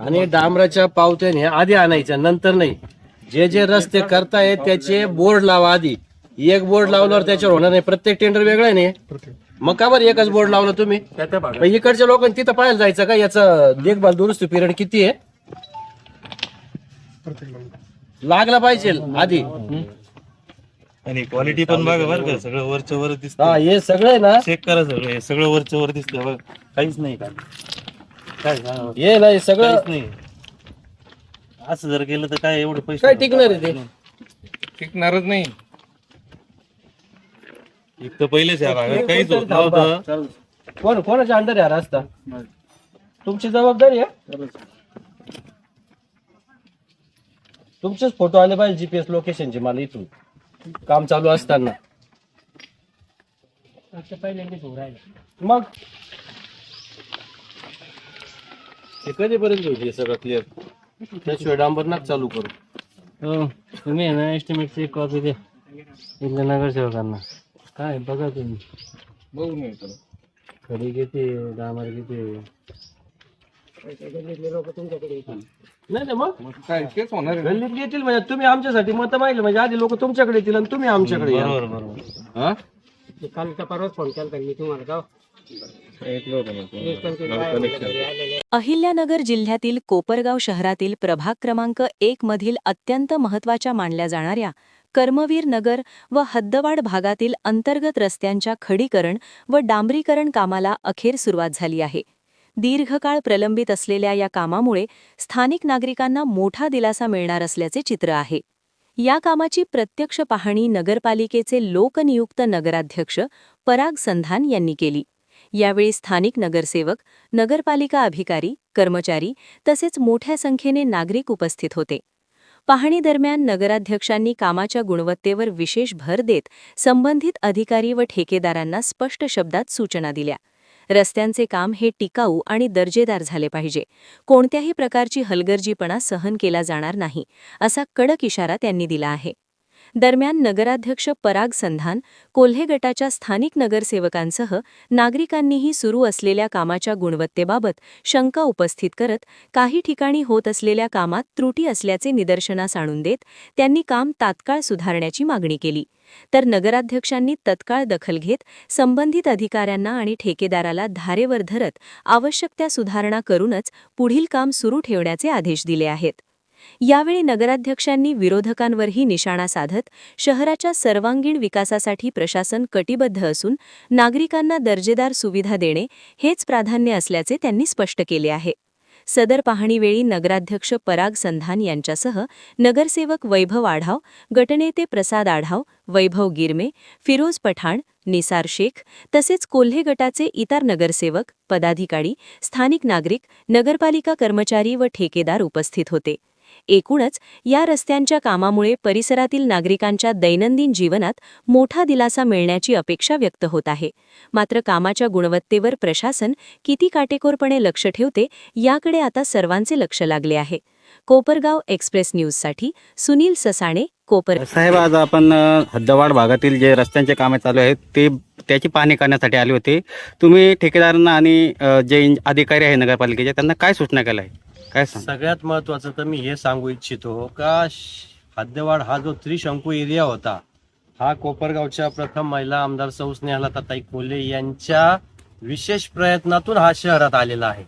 आणि डांबराच्या पावत्याने आधी आणायच्या, नंतर नाही. जे जे रस्ते करतायत त्याचे बोर्ड लावा आधी. एक बोर्ड लावल्यावर त्याच्यावर होणार नाही. प्रत्येक टेंडर वेगळं आहे नाही. मग का बरं एकच बोर्ड लावलं तुम्ही? इकडच्या लोकांनी तिथं पाहायला जायचं का याचं देखभाल दुरुस्ती पिरियड किती आहे लागला पाहिजे आधी. आणि क्वालिटी पण बघा बरं का, सगळं वरच्या वर दिसतं. हा हे सगळं ना चेक करा, सगळं हे सगळं वरच्या वर दिसतं बघ. काहीच नाही का, काय हे नाही सगळं काहीच नाही. असं जर केलं तर काय एवढे पैसे काय टिकणार आहे ते? टिकणारच नाही. एक तर पहिलेच या भागात काहीच होत नव्हतं. कोणाच्या अंडर आहे हा रस्ता? तुमची जबाबदारी आहे. तुमचेच फोटो आले पाहिजे जीपीएस लोकेशनचे मला इथून काम चालू असताना. मग हे कधीपर्यंत होईल हे सगळं क्लिअर? त्याशिवाय डांबर नाक चालू करू. तुम्ही ना एस्टिमेटची कॉपी दे इथल्या नगरसेवकांना. काय बघा तुम्ही, बघून येतो. खडी किती, डांबर किती. नाही मग काय तेच होणार आहे. गल्लीत येतील म्हणजे तुम्ही आमच्यासाठी मतं मागले म्हणजे आधी लोक तुमच्याकडे येतील आणि तुम्ही आमच्याकडे याल. बरोबर बरोबर. हा? कालचा परवाच फोन केला मी तुम्हाला का अहिल्यानगर जिल्ह्यातील कोपरगाव शहरातील प्रभाग क्रमांक 1 मधील अत्यंत महत्त्वाच्या मानल्या जाणाऱ्या कर्मवीर नगर व हद्दवाड भागातील अंतर्गत रस्त्यांच्या खडीकरण व डांबरीकरण कामाला अखेर सुरुवात झाली आहे. दीर्घकाळ प्रलंबित असलेल्या या कामामुळे स्थानिक नागरिकांना मोठा दिलासा मिळणार असल्याचे चित्र आहे. या कामाची प्रत्यक्ष पाहणी नगरपालिकेचे लोकनियुक्त नगराध्यक्ष पराग संधान यांनी केली. यावेळी स्थानिक नगरसेवक, नगरपालिका अधिकारी, कर्मचारी तसेच मोठ्या संख्येने नागरिक उपस्थित होते. पाहणी दरम्यान नगराध्यक्षांनी कामाच्या गुणवत्तेवर विशेष भर देत संबंधित अधिकारी व ठेकेदारांना स्पष्ट शब्दात सूचना दिल्या. रस्त्यांचे काम हे टिकाऊ आणि दर्जेदार झाले पाहिजे. कोणत्याही प्रकारची हलगर्जीपणा सहन केला जाणार नाही, असा कडक इशारा त्यांनी दिला आहे. दरम्यान नगराध्यक्ष पराग संधान, कोल्हे गटाच्या स्थानिक नगरसेवकांसह नागरिकांनीही सुरू असलेल्या कामाच्या गुणवत्तेबाबत शंका उपस्थित करत काही ठिकाणी होत असलेल्या कामात त्रुटी असल्याचे निदर्शनास आणून देत त्यांनी काम तात्काळ सुधारण्याची मागणी केली. तर नगराध्यक्षांनी तत्काळ दखल घेत संबंधित अधिकाऱ्यांना आणि ठेकेदाराला धारेवर धरत आवश्यक त्या सुधारणा करूनच पुढील काम सुरू ठेवण्याचे आदेश दिले आहेत. यावेळी नगराध्यक्षांनी विरोधकांवरही निशाणा साधत शहराच्या सर्वांगीण विकासासाठी प्रशासन कटिबद्ध असून नागरिकांना दर्जेदार सुविधा देणे हेच प्राधान्य असल्याचे त्यांनी स्पष्ट केले आहे. सदर पाहणीवेळी नगराध्यक्ष पराग संधान यांच्यासह नगरसेवक वैभव आढाव, गटनेते प्रसाद आढाव, वैभव गिरमे, फिरोज पठाण, निसार शेख तसेच कोल्हे गटाचे इतर नगरसेवक, पदाधिकारी, स्थानिक नागरिक, नगरपालिका कर्मचारी व ठेकेदार उपस्थित होते. एकूणच या रस्त्यांच्या कामामुळे परिसरातील नागरिकांच्या दैनंदिन जीवनात मोठा दिलासा मिळण्याची अपेक्षा व्यक्त होत आहे. मात्र कामाच्या गुणवत्तेवर प्रशासन किती काटेकोरपणे लक्ष ठेवते याकडे आता सर्वांचे लक्ष लागले आहे. कोपरगाव एक्सप्रेस न्यूजसाठी सुनील ससाणे, कोपर. साहेब, आज आपण हद्दवाड भागातील जे रस्त्यांचे कामे चालू आहेत त्याची पाहणी करण्यासाठी आले होते. तुम्ही ठेकेदारांना आणि जे अधिकारी आहे नगरपालिकेचे त्यांना काय सूचना केल्या आहे? काय सांग? सगळ्यात महत्वाचं तर मी हे सांगू इच्छितो का हद्दवाड हा जो त्रिशंकू एरिया होता हा कोपरगावच्या प्रथम महिला आमदार सौ स्नेहलताताई कोल्हे यांच्या विशेष प्रयत्नातून हा शहरात आलेला आहे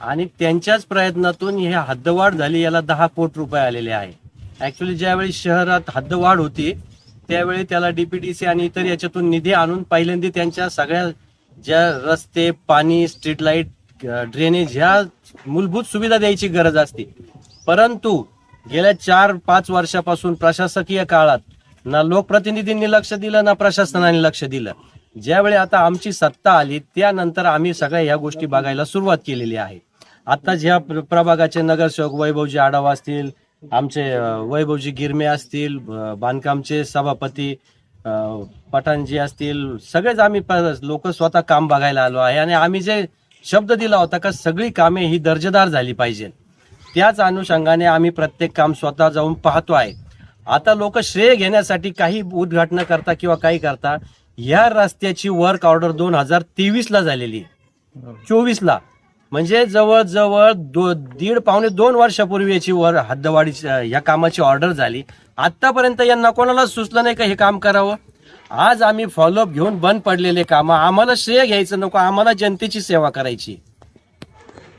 आणि त्यांच्याच प्रयत्नातून हे हद्दवाढ झाली. याला 10 कोटी रुपये आलेले आहे. ऍक्च्युली ज्यावेळी शहरात हद्दवाढ होती त्यावेळी त्याला डीपीटीसी आणि इतर याच्यातून निधी आणून पहिल्यांदा त्यांच्या सगळ्या ज्या रस्ते, पाणी, स्ट्रीट लाईट, ड्रेनेज ह्या मूलभूत सुविधा द्यायची गरज असते. परंतु गेल्या 4-5 वर्षापासून प्रशासकीय काळात ना लोकप्रतिनिधींनी लक्ष दिलं ना प्रशासनाने लक्ष दिलं. ज्यावेळी आता आमची सत्ता आली त्यानंतर आम्ही सगळ्या ह्या गोष्टी बघायला सुरुवात केलेली आहे. आता ज्या प्रभागाचे नगरसेवक वैभवजी आढाव असतील, आमचे वैभवजी गिरमे असतील, बांधकामचे सभापती पठाणजी असतील, सगळेच आम्ही लोक स्वतः काम बघायला आलो आहे आणि आम्ही जे शब्द दिला होता का सगळी कामे ही दर्जेदार झाली पाहिजे त्याच अनुषंगाने आम्ही प्रत्येक काम स्वतः जाऊन पाहतो आहे. आता लोक श्रेय घेण्यासाठी काही उद्घाटन करता किंवा काही करता. या रस्त्याची वर्क ऑर्डर 2023 ला झालेली, 24 ला म्हणजे जवळजवळ 1.5-2 वर्षापूर्वी याची हद्दवाढी ह्या कामाची ऑर्डर झाली. आतापर्यंत यांना कोणाला सुचलं नाही का हे काम करावं. आज आम्ही फॉलोअप घेऊन बंद पडलेले कामं, आम्हाला श्रेय घ्यायचं नको, आम्हाला जनतेची सेवा करायची.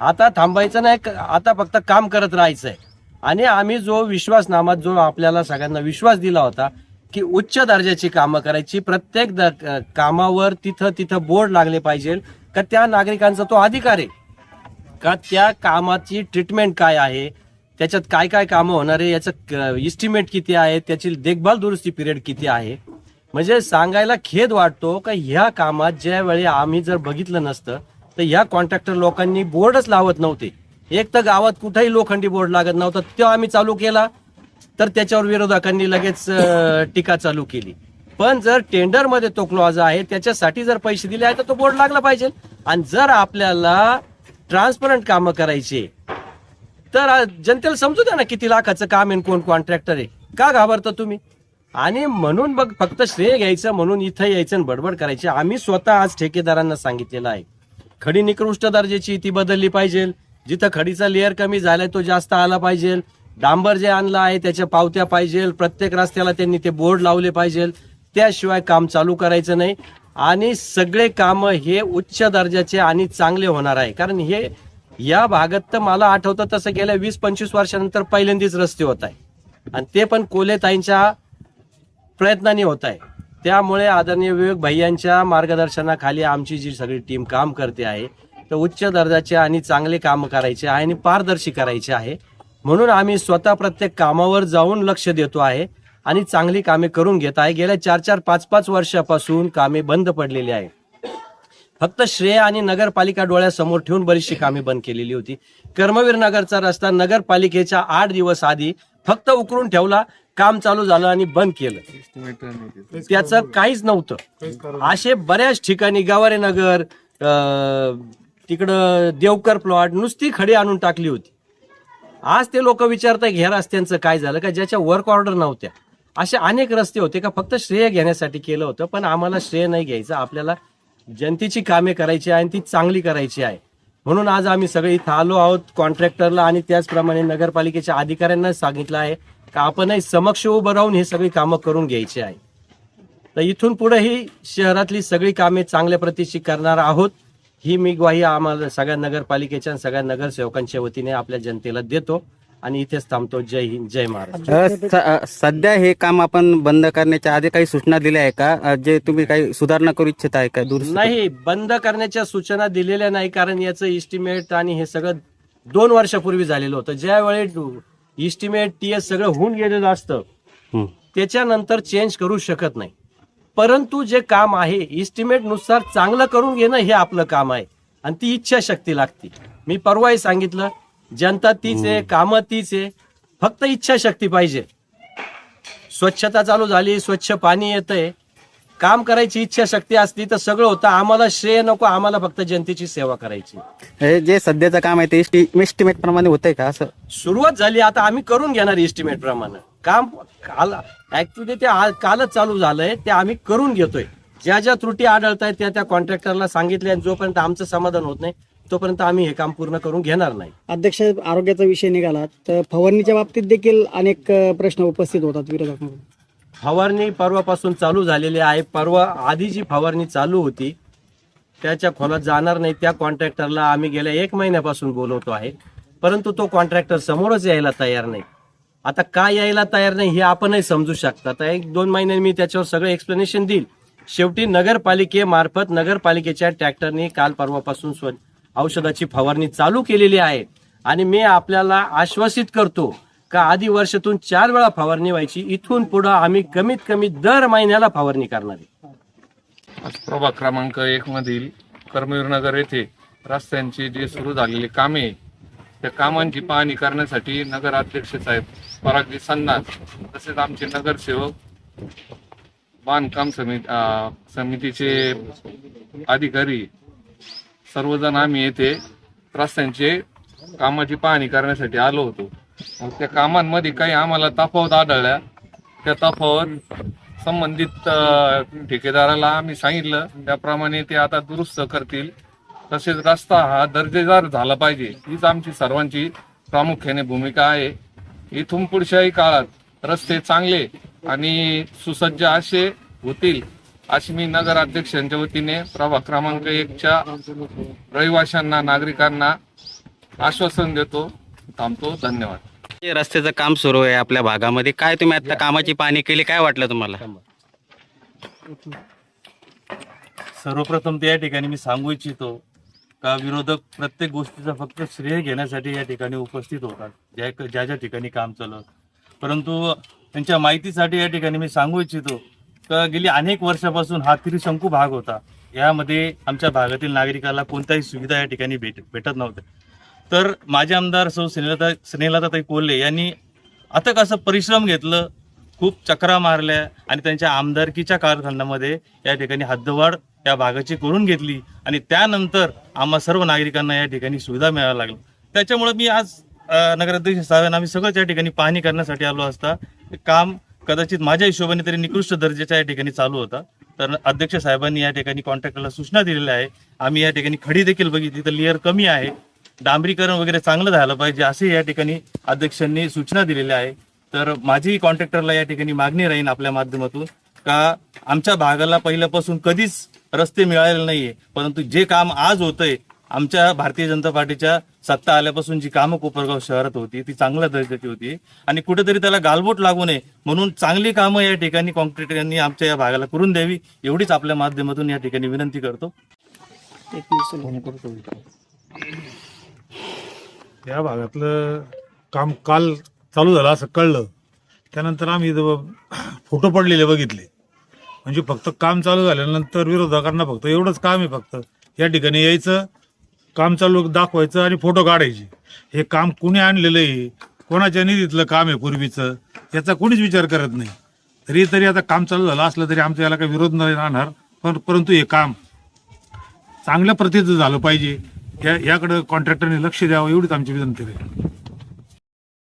आता थांबायचं नाही, आता फक्त काम करत राहायचंय. आणि आम्ही जो विश्वासनामात जो आपल्याला सगळ्यांना विश्वास दिला होता की उच्च दर्जाची कामं करायची, प्रत्येक कामावर तिथं बोर्ड लागले पाहिजे का त्या नागरिकांचा तो अधिकार आहे का त्या कामाची ट्रीटमेंट काय आहे, त्याच्यात काय काय कामं होणार आहे, याचं इस्टिमेट किती आहे, त्याची देखभाल दुरुस्ती पिरियड किती आहे. म्हणजे सांगायला खेद वाटतो का ह्या कामात ज्यावेळी आम्ही जर बघितलं नसतं तर ह्या कॉन्ट्रॅक्टर लोकांनी बोर्डच लावत नव्हते. एक तर गावात कुठेही लोखंडी बोर्ड लागत नव्हता, तो आम्ही चालू केला तर त्याच्यावर विरोधकांनी लगेच टीका चालू केली. पण जर टेंडरमध्ये तो क्लॉज आहे, त्याच्यासाठी जर पैसे दिले आहे तर तो बोर्ड लागला पाहिजे. आणि जर आपल्याला ट्रान्सपरंट कामं करायची तर जनतेला समजू द्या ना किती लाखाचं काम आहे, कोण कॉन्ट्रॅक्टर आहे, का घाबरता तुम्ही. आणि म्हणून बघ फक्त श्रेय घ्यायचं म्हणून इथं यायचं आणि बडबड करायची. आम्ही स्वतः आज ठेकेदारांना सांगितलेलं आहे खडी निकृष्ट दर्जाची ती बदलली पाहिजे, जिथं खडीचा लेअर कमी झालाय तो जास्त आला पाहिजे, डांबर जे आणलं आहे त्याच्या पावत्या पाहिजे, प्रत्येक रस्त्याला त्यांनी ते बोर्ड लावले पाहिजे, त्याशिवाय काम चालू करायचं नाही. आणि सगळे कामं हे उच्च दर्जाचे आणि चांगले होणार आहे. कारण हे या भागात तर मला आठवतं तसं गेल्या 20-25 वर्षानंतर पहिल्यांदाच रस्ते होत आहे आणि ते पण कोलेताईंच्या प्रयत्नाने होत आहे. त्यामुळे आदरणीय विवेक भैयांच्या मार्गदर्शनाखाली आमची जी सगळी टीम काम करते आहे तर उच्च दर्जाचे आणि चांगले काम करायचे आहे आणि पारदर्शी करायचे आहे. म्हणून आम्ही स्वतः प्रत्येक कामावर जाऊन लक्ष देतो आहे आणि चांगली कामे करून घेत आहे. गेल्या 4-4, 5-5 वर्षापासून कामे बंद पडलेली आहे. फक्त श्रेय आणि नगरपालिका डोळ्यासमोर ठेवून बरीचशी कामे बंद केलेली होती. कर्मवीर नगरचा रस्ता नगरपालिकेच्या 8 दिवस आधी फक्त उकरून ठेवला, काम चालू झालं आणि बंद केलं. त्याचं काहीच नव्हतं. असे बऱ्याच ठिकाणी गवारे नगर, तिकडं देवकर प्लॉट नुसती खडी आणून टाकली होती. आज ते लोक विचारतात ह्या रस्त्यांचं काय झालं का, ज्याच्या वर्क ऑर्डर नव्हत्या. असे अनेक रस्ते होते का फक्त श्रेय घेण्यासाठी केलं होतं. पण आम्हाला श्रेय नाही घ्यायचं, आपल्याला जनतेची कामे करायची आहे आणि ती चांगली करायची आहे. म्हणून आज आम्ही सगळे इथं आलो आहोत. कॉन्ट्रॅक्टरला आणि त्याचप्रमाणे नगरपालिकेच्या अधिकाऱ्यांना सांगितलं आहे का आपणही समक्ष उभं राहून हे सगळी कामं करून घ्यायची आहे. तर इथून पुढे ही शहरातली सगळी कामे चांगल्या प्रतीची करणार आहोत, ही मी ग्वाही आम्हाला सगळ्या नगरपालिकेच्या आणि सगळ्या नगरसेवकांच्या वतीने आपल्या जनतेला देतो आणि इथेच थांबतो. जय हिंद, जय महाराष्ट्र. सध्या हे काम आपण बंद करण्याच्या आधी काही सूचना दिल्या आहे का, जे तुम्ही काही सुधारणा करू इच्छित आहे का? नाही, बंद करण्याच्या सूचना दिलेल्या नाही. कारण याचं इस्टिमेट आणि हे सगळं 2 वर्षापूर्वी झालेलं होतं. ज्यावेळी इस्टिमेट टीएस सगळं होऊन गेलेलं असतं त्याच्यानंतर चेंज करू शकत नाही. परंतु जे काम आहे इस्टिमेट नुसार चांगलं करून घेणं हे आपलं काम आहे आणि ती इच्छाशक्ती लागते. मी परवाही सांगितलं, जनता तीच आहे, कामं तीच आहे, फक्त इच्छाशक्ती पाहिजे. स्वच्छता चालू झाली, स्वच्छ पाणी येतंय, काम करायची इच्छाशक्ती असली तर सगळं होतं. आम्हाला श्रेय नको, आम्हाला फक्त जनतेची सेवा करायची. हे जे सध्याचं काम आहे ते एस्टिमेट प्रमाणे होतंय का? असं सुरुवात झाली, आता आम्ही करून घेणार एस्टिमेट प्रमाणे काम. काल ऍक्च्युली ते कालच चालू झालंय, ते आम्ही करून घेतोय. ज्या ज्या त्रुटी आढळत आहेत त्या कॉन्ट्रॅक्टरला सांगितल्या. जोपर्यंत आमचं समाधान होत नाही तोपर्यंत आम्ही हे काम पूर्ण करून घेणार नाही. अध्यक्ष, आरोग्याचा विषय निघाला तर फवारणीच्या बाबतीत देखील अनेक प्रश्न उपस्थित होतात विरोधकांकडून. फवारणी परवापासून चालू झालेली आहे. परवा आधी जी फवारणी चालू होती त्याच्या खोलात जाणार नाही. त्या कॉन्ट्रॅक्टरला आम्ही गेल्या 1 महिन्यापासून बोलवतो आहे, परंतु तो कॉन्ट्रॅक्टर समोरच यायला तयार नाही. आता काय यायला तयार नाही हे आपणही समजू शकता. तर 1-2 महिन्यांनी मी त्याच्यावर सगळं एक्सप्लेनेशन देईल. शेवटी नगरपालिकेमार्फत नगरपालिकेच्या ट्रॅक्टरने काल परवापासून औषधाची फवारणी चालू केलेली आहे आणि मी आपल्याला आश्वासित करतो का आधी वर्षातून 4 वेळा फवारणी व्हायची. इथून पुढे आम्ही कमीत कमी दर महिन्याला फवारणी करणार आहे. आज प्रभाग क्रमांक 1 मधील कर्मवीर नगर येथे रस्त्यांची जी सुरू झालेली कामे, त्या कामांची पाहणी करण्यासाठी नगराध्यक्ष साहेब परागजी सन्नास तसेच आमचे नगरसेवक, बांधकाम समितीचे अधिकारी सर्वजण आम्ही येथे रस्त्यांचे कामाची पाहणी करण्यासाठी आलो होतो. त्या कामांमध्ये काही आम्हाला तफावत आढळल्या. त्या तफावत संबंधित ठेकेदाराला आम्ही सांगितलं, त्याप्रमाणे ते आता दुरुस्त करतील तसेच रस्ता हा दर्जेदार झाला पाहिजे, हीच आमची सर्वांची प्रामुख्याने भूमिका आहे. इथून पुढच्याही काळात रस्ते चांगले आणि सुसज्ज असे होतील अशी मी नगराध्यक्षांच्या वतीने प्रभाग क्रमांक 1च्या रहिवाशांना, नागरिकांना आश्वासन देतो. थांबतो. धन्यवाद. जे रस्त्याचं काम सुरू आहे आपल्या भागामध्ये, काय तुम्ही आता कामाची पाहणी केली, काय वाटलं तुम्हाला? सर्वप्रथम तर या ठिकाणी मी सांगू इच्छितो का विरोधक प्रत्येक गोष्टीचा फक्त श्रेय घेण्यासाठी या ठिकाणी उपस्थित होतात, ज्या ज्या ठिकाणी काम चाललं. परंतु त्यांच्या माहितीसाठी या ठिकाणी मी सांगू इच्छितो का गेली अनेक वर्षापासून हा त्रिशंकू भाग होता. यामध्ये आमच्या भागातील नागरिकाला कोणत्याही सुविधा या ठिकाणी भेटत नव्हत्या. तर माझे आमदार सौ स्नेहलताताई कोल्हे यांनी अथक असं परिश्रम घेतलं, खूप चक्रा मारल्या आणि त्यांच्या आमदारकीच्या कालखंडामध्ये या ठिकाणी हद्दवाढ या भागाची करून घेतली आणि त्यानंतर आम्हा सर्व नागरिकांना या ठिकाणी सुविधा मिळायला लागल्या. त्याच्यामुळे मी आज नगराध्यक्ष साहेबांना आम्ही सगळंच या ठिकाणी पाहणी करण्यासाठी आलो असता काम कदाचित माझ्या हिशोबाने तरी निकृष्ट दर्जाच्या या ठिकाणी चालू होता. तर अध्यक्ष साहेबांनी या ठिकाणी कॉन्ट्रॅक्टरला सूचना दिलेल्या आहे. आम्ही या ठिकाणी खडी देखील बघितली तर लेअर कमी आहे, डांबरीकरण वगैरे चांगलं झालं पाहिजे असे या ठिकाणी अध्यक्षांनी सूचना दिलेल्या आहे. तर माझी कॉन्ट्रॅक्टरला या ठिकाणी मागणी राहील आपल्या माध्यमातून का आमच्या भागाला पहिल्यापासून कधीच रस्ते मिळालेले नाहीये, परंतु जे काम आज होतंय आमच्या भारतीय जनता पार्टीच्या सत्ता आल्यापासून जी कामं कोपरगाव शहरात होती ती चांगल्या दर्जाची होती आणि कुठेतरी त्याला गालबोट लागू नये म्हणून चांगली कामं या ठिकाणी कॉन्ट्रॅक्टरांनी आमच्या या भागाला करून द्यावी एवढीच आपल्या माध्यमातून या ठिकाणी विनंती करतो. या भागातलं काम काल चालू झालं असं कळलं, त्यानंतर आम्ही फोटो पडलेले बघितले. म्हणजे फक्त काम चालू झाल्यानंतर विरोधकांना फक्त एवढंच काम आहे, फक्त या ठिकाणी यायचं, काम चालू दाखवायचं आणि फोटो काढायचे. हे काम कुणी आणलेलं आहे, कोणाच्या निधीतलं काम आहे पूर्वीचं, याचा कोणीच विचार करत नाही. तरी आता काम चालू झालं असलं तरी आमचा याला काही विरोध नाही राहणार, परंतु हे काम चांगल्या प्रतीचं झालं पाहिजे, याकडे कॉन्ट्रॅक्टरने लक्ष द्यावं एवढीच आमची विनंती आहे.